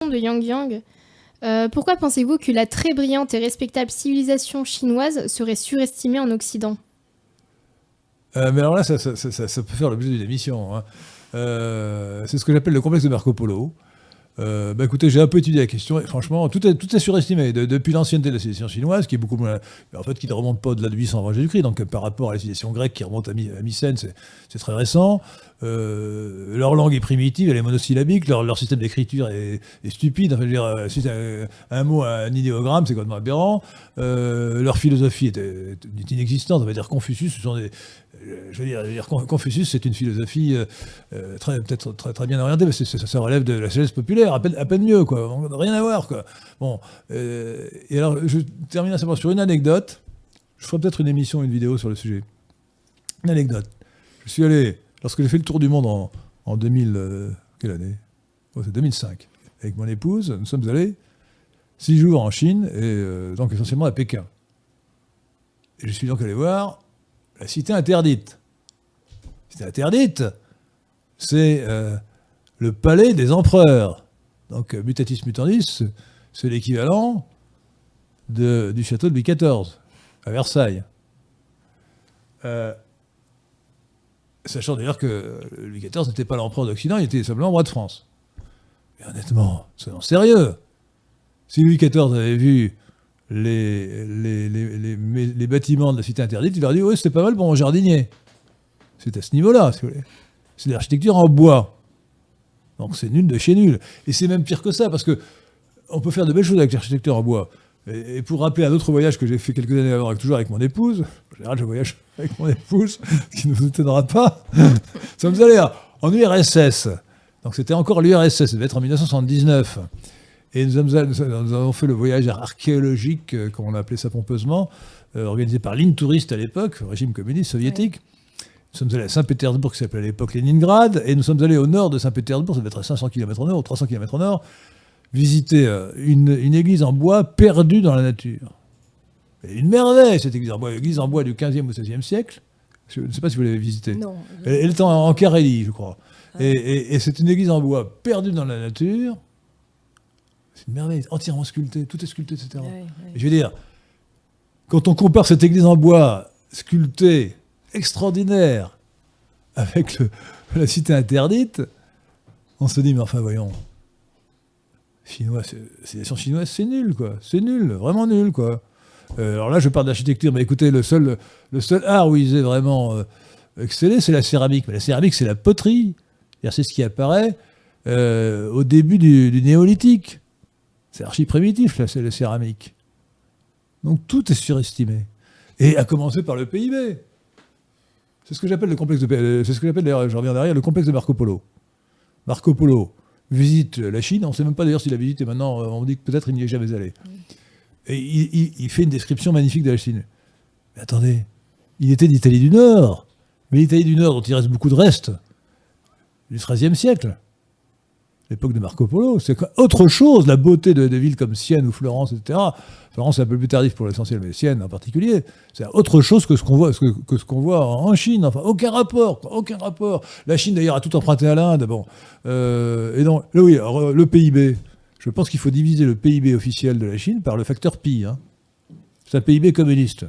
question de Yang Yang. Pourquoi pensez-vous que la très brillante et respectable civilisation chinoise serait surestimée en Occident ? Mais alors là, ça peut faire l'objet d'une émission. Hein. C'est ce que j'appelle le complexe de Marco Polo. Écoutez, j'ai un peu étudié la question et franchement, tout est surestimé. Depuis l'ancienneté de la civilisation chinoise, qui est beaucoup moins. En fait, qui ne remonte pas au-delà de 800 avant Jésus-Christ, donc par rapport à la civilisation grecque qui remonte à Mycène, c'est très récent. Leur langue est primitive, elle est monosyllabique, leur système d'écriture est stupide. Enfin, je veux dire, si c'est un mot, un idéogramme, c'est complètement aberrant. Leur philosophie est inexistante. On va dire Confucius, ce sont des. Je veux dire, Confucius, c'est une philosophie peut-être très bien orientée, mais ça relève de la sagesse populaire, à peine mieux, quoi. Rien à voir, quoi. Bon, et alors, je termine simplement sur une anecdote. Je ferai peut-être une émission, une vidéo sur le sujet. Une anecdote. Je suis allé, lorsque j'ai fait le tour du monde en 2000, quelle année ? C'est 2005. Avec mon épouse, nous sommes allés 6 jours en Chine, et donc essentiellement à Pékin. Et je suis donc allé voir la cité interdite. La cité interdite, c'est le palais des empereurs. Donc, mutatis mutandis, c'est l'équivalent du château de Louis XIV, à Versailles. Sachant d'ailleurs que Louis XIV n'était pas l'empereur d'Occident, il était simplement roi de France. Et honnêtement, soyons sérieux. Si Louis XIV avait vu les bâtiments de la cité interdite, il leur dit « Oui, c'était pas mal pour mon jardinier ». C'est à ce niveau-là, si vous voulez. C'est de l'architecture en bois. Donc c'est nul de chez nul. Et c'est même pire que ça, parce qu'on peut faire de belles choses avec l'architecture en bois. Et pour rappeler un autre voyage que j'ai fait quelques années avant, toujours avec mon épouse, en général je voyage avec mon épouse, ce qui ne vous étonnera pas, nous sommes allés en URSS. Donc c'était encore l'URSS, ça devait être en 1979. Et nous avons fait le voyage archéologique, comme on appelait ça pompeusement, organisé par l'Intourist à l'époque, le régime communiste soviétique. Nous sommes allés à Saint-Pétersbourg, qui s'appelait à l'époque Leningrad, et nous sommes allés au nord de Saint-Pétersbourg, ça devait être à 500 km au nord, ou 300 km au nord, visiter une église en bois perdue dans la nature. Et une merveille, cette église en bois du 15e ou 16e siècle. Je ne sais pas si vous l'avez visitée. Non. Elle est en Carélie, je crois. Ah. Et c'est une église en bois perdue dans la nature. C'est une merveille, entièrement sculptée, tout est sculpté, etc. Oui, oui. Et je veux dire, quand on compare cette église en bois sculptée, extraordinaire, avec la cité interdite, on se dit, mais enfin, voyons, civilisation chinoise, c'est nul, quoi. C'est nul, vraiment nul, quoi. Alors là, je parle d'architecture, mais écoutez, le seul art où ils aient vraiment excellé, c'est la céramique. Mais la céramique, c'est la poterie. C'est ce qui apparaît au début du néolithique. C'est archi primitif, là, c'est la céramique. Donc tout est surestimé. Et à commencer par le PIB. C'est ce que j'appelle le complexe de... C'est ce que j'appelle, d'ailleurs, je reviens derrière, le complexe de Marco Polo. Marco Polo visite la Chine, on ne sait même pas d'ailleurs s'il a visité, maintenant on dit que peut-être il n'y est jamais allé. Et il fait une description magnifique de la Chine. Mais attendez, il était d'Italie du Nord. Mais l'Italie du Nord, dont il reste beaucoup de restes, du XIIIe siècle, l'époque de Marco Polo, c'est autre chose, la beauté de villes comme Sienne ou Florence, etc. Florence, c'est un peu plus tardif pour l'essentiel, mais Sienne en particulier, c'est autre chose que ce qu'on voit en Chine. Enfin, aucun rapport, quoi, aucun rapport. La Chine, d'ailleurs, a tout emprunté à l'Inde. Bon. Et donc, là, oui, alors, le PIB, je pense qu'il faut diviser le PIB officiel de la Chine par le facteur pi. Hein. C'est un PIB communiste.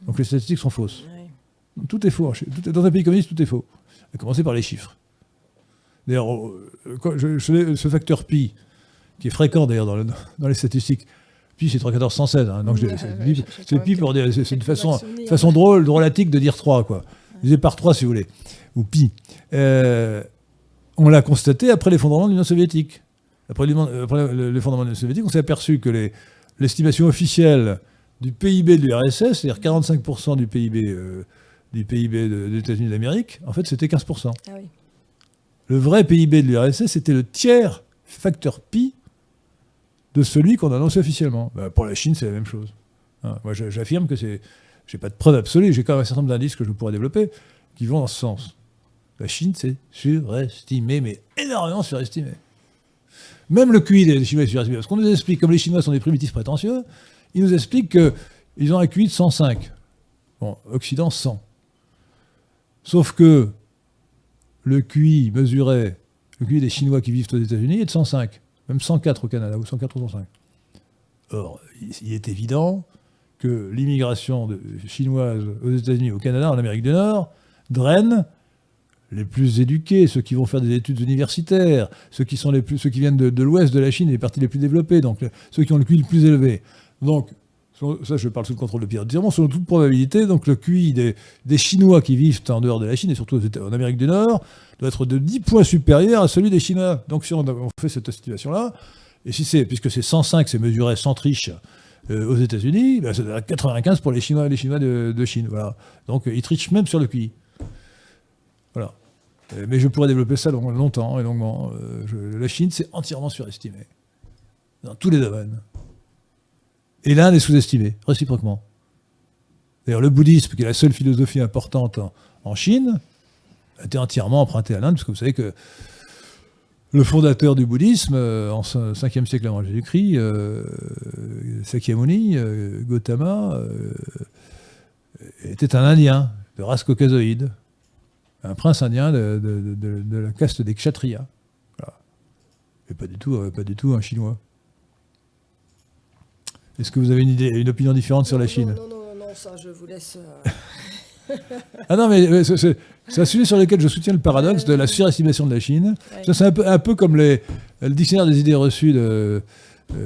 Donc les statistiques sont fausses. Oui. Tout est faux. Dans un pays communiste, tout est faux. À commencer par les chiffres. D'ailleurs, ce facteur pi, qui est fréquent d'ailleurs dans les statistiques, pi c'est 3, 14, 116. Hein, donc c'est pi pour dire, c'est une façon drôlatique de dire 3, quoi. Divisé par 3 si vous voulez, ou pi. On l'a constaté après l'effondrement de l'Union soviétique. Après l'effondrement de l'Union soviétique, on s'est aperçu que l'estimation officielle du PIB de l'URSS, c'est-à-dire 45% du PIB des États-Unis d'Amérique, en fait c'était 15%. Ah oui. Le vrai PIB de l'URSS, c'était le tiers facteur pi de celui qu'on annonçait officiellement. Pour la Chine, c'est la même chose. Hein, moi, j'affirme que j'ai pas de preuve absolue, j'ai quand même un certain nombre d'indices que je pourrais développer qui vont dans ce sens. La Chine, c'est surestimé, mais énormément surestimé. Même le QI des Chinois est surestimé. Parce qu'on nous explique, comme les Chinois sont des primitifs prétentieux, ils nous expliquent qu'ils ont un QI de 105. Bon, Occident, 100. Sauf que le QI des Chinois qui vivent aux États-Unis est de 105. même 104 au Canada, ou 104 ou 105. Or, il est évident que l'immigration chinoise aux États-Unis, au Canada, en Amérique du Nord, draine les plus éduqués, ceux qui vont faire des études universitaires, ceux qui viennent de l'ouest de la Chine, les parties les plus développées, donc ceux qui ont le QI le plus élevé. Donc, ça je parle sous le contrôle de Pierre Tirmont, selon toute probabilité, donc le QI des Chinois qui vivent en dehors de la Chine, et surtout en Amérique du Nord, doit être de 10 points supérieur à celui des Chinois. Donc si on fait cette estimation-là, et puisque c'est 105, c'est mesuré sans triche aux États-Unis, ben c'est 95 pour les Chinois de Chine. Voilà. Donc ils trichent même sur le QI. Voilà. Mais je pourrais développer ça longtemps et longuement. La Chine, c'est entièrement surestimé. Dans tous les domaines. Et l'Inde est sous-estimée, réciproquement. D'ailleurs, le bouddhisme, qui est la seule philosophie importante en Chine, a été entièrement emprunté à l'Inde, parce que vous savez que le fondateur du bouddhisme, en 5e siècle avant Jésus-Christ, Sakyamuni, Gautama, était un Indien de race caucasoïde, un prince indien de la caste des Kshatriyas. Voilà. Et pas du tout un Chinois. Est-ce que vous avez une opinion différente sur la Chine? Non, ça je vous laisse... Ah non, mais c'est un sujet sur lequel je soutiens le paradoxe de la surestimation de la Chine. Ouais. Ça, c'est un peu comme le dictionnaire des idées reçues de...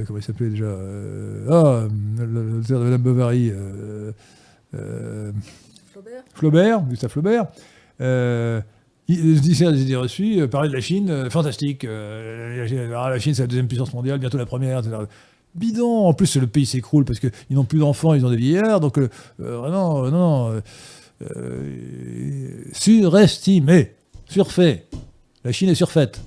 comment il s'appelait déjà le de Madame Bovary. Flaubert, Gustave Flaubert. Le dictionnaire des idées reçues parlait de la Chine, fantastique. La Chine, c'est la deuxième puissance mondiale, bientôt la première, etc. Bidon. En plus, le pays s'écroule parce qu'ils n'ont plus d'enfants, ils ont des vieillards. Donc, vraiment, non. Surestimé, surfait. La Chine est surfaite.